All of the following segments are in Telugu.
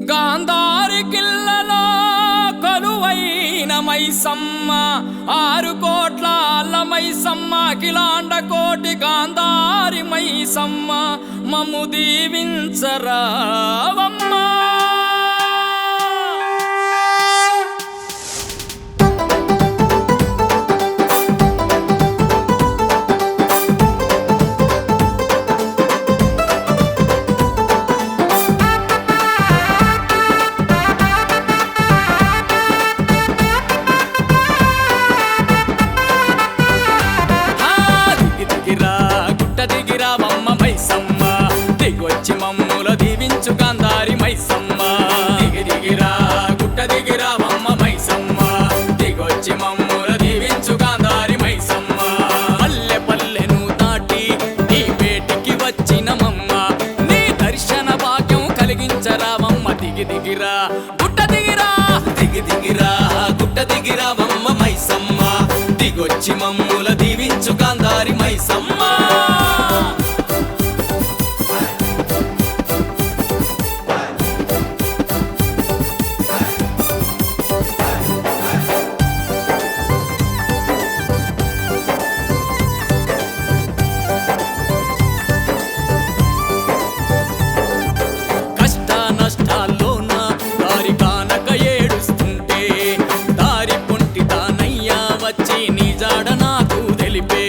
గాంధారి కిల్లలో కొలువైన మైసమ్మ 6 కోట్ల అల్ల మైసమ్మ కిలాండ కోటి గాంధారి మైసమ్మ మమ్ము దీవించరావమ్మ. దిగొచ్చి మమ్ముల దీవించు గాంధారి మైసమ్మ. దిగిరా గుట్ట దిగిరా వమ్మ మైసమ్మ. దిగొచ్చి మమ్ముల దీవించు గాంధారి మైసమ్మ. పల్లె పల్లెను దాటి నీ వేటికి వచ్చిన మమ్మ. నీ దర్శన భాగ్యం కలిగించరావమ్మ. దిగిరా గుట్ట దిగిరా దిగిరా గుట్ట దిగిరా వమ్మ మైసమ్మ. దిగొచ్చి మమ్ముల దీవించు గాంధారి మైసమ్మ. నష్టాల్లోన దారి కానక ఏడుస్తుంటే దారి పొంటి తానయ్యా వచ్చి నీ జాడ నాకు తెలిపే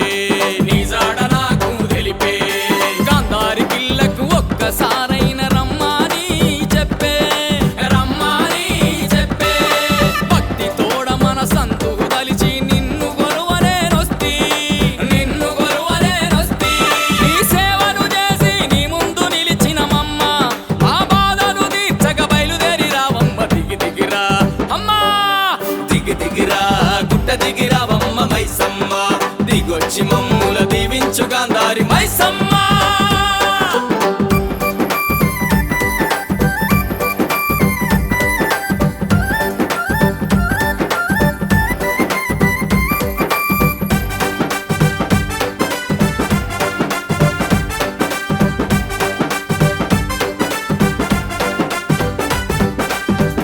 గాంధారి కిల్లకు ఒక్కసారైన రమ్మని చెప్పే భక్తి తోడ మన సంతు తలిచి నిన్ను గొలువనేనొస్తి నీ సేవను చేసి నీ ముందు నిలిచిన మమ్మ. దిగిరా గుట్ట దిగిరా వమ్మ మైసమ్మ. దిగొచ్చి మమ్ముల దీవించు గాంధారి మైసమ్మ.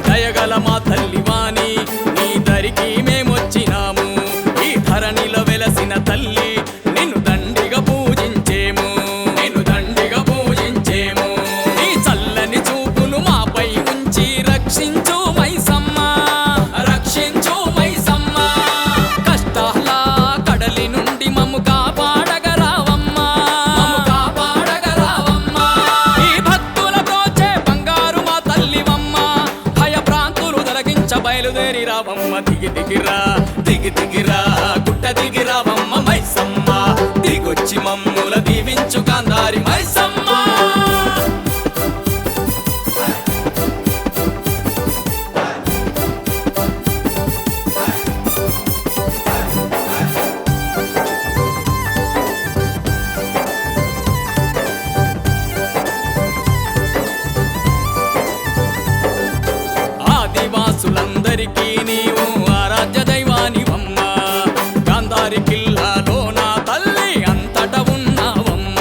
దయగల మా తల్లివాణి నీ దరికి మేమొచ్చినాము. ఈ ధరణిలో వెలసిన తల్లి నిన్ను దండిగా పూజించేము. నీ చల్లని చూపులు మాపై ఉంచి రక్షించు మైసమ్మ. కష్టాల కడలి నుండి మమ్ము కాపాడగరావమ్మ. ఈ భక్తుల బ్రోచే బంగారు మా తల్లివమ్మ. బయలుదేరి రావమ్మ. దిగిరా గుట్ట దిగిరా వమ్మ మైసమ్మ. దిగొచ్చి మమ్ముల దీవించు గాంధారి మైసమ్మ. ఆదివాసులందరికీ నీవు ఆరాధ్య దైవానివమ్మ. గాంధారి కిల్లాలో నా తల్లి అంతట ఉన్నావమ్మ.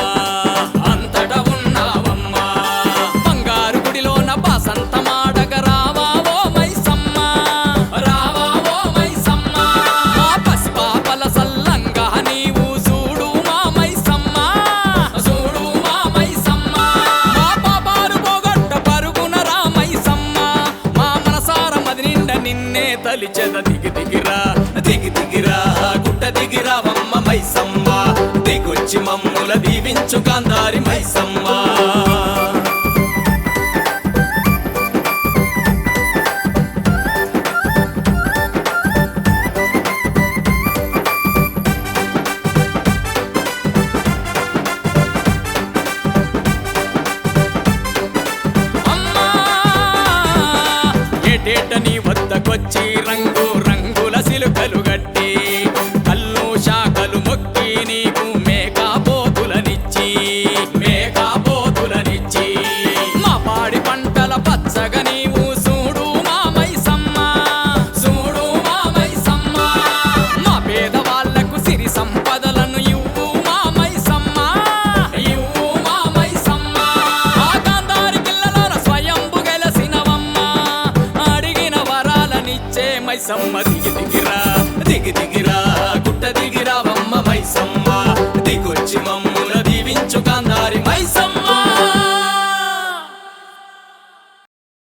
బంగారు గుడిలోన బాసంతమాడగ రావావో మైసమ్మ. మా పసిపాపల సల్లంగా నీవు చూడు మా మైసమ్మ. మా పాపాలు పోగొట్ట పరుగున రా మైసమ్మ. నిన్నే తలిచెద. దిగిరా గుట్ట దిగిరా వమ్మ మైసమ్మ. దిగొచ్చి మమ్ముల దీవించు గాంధారి మైసమ్మ. ఏటేట నీ వద్దకొచ్చి రంగు రంగుల సిలుకలు గట్టి కల్లు శాఖలు మొక్కి నీకు మేకపోతులనిచ్చి మైసమ్మ దిగి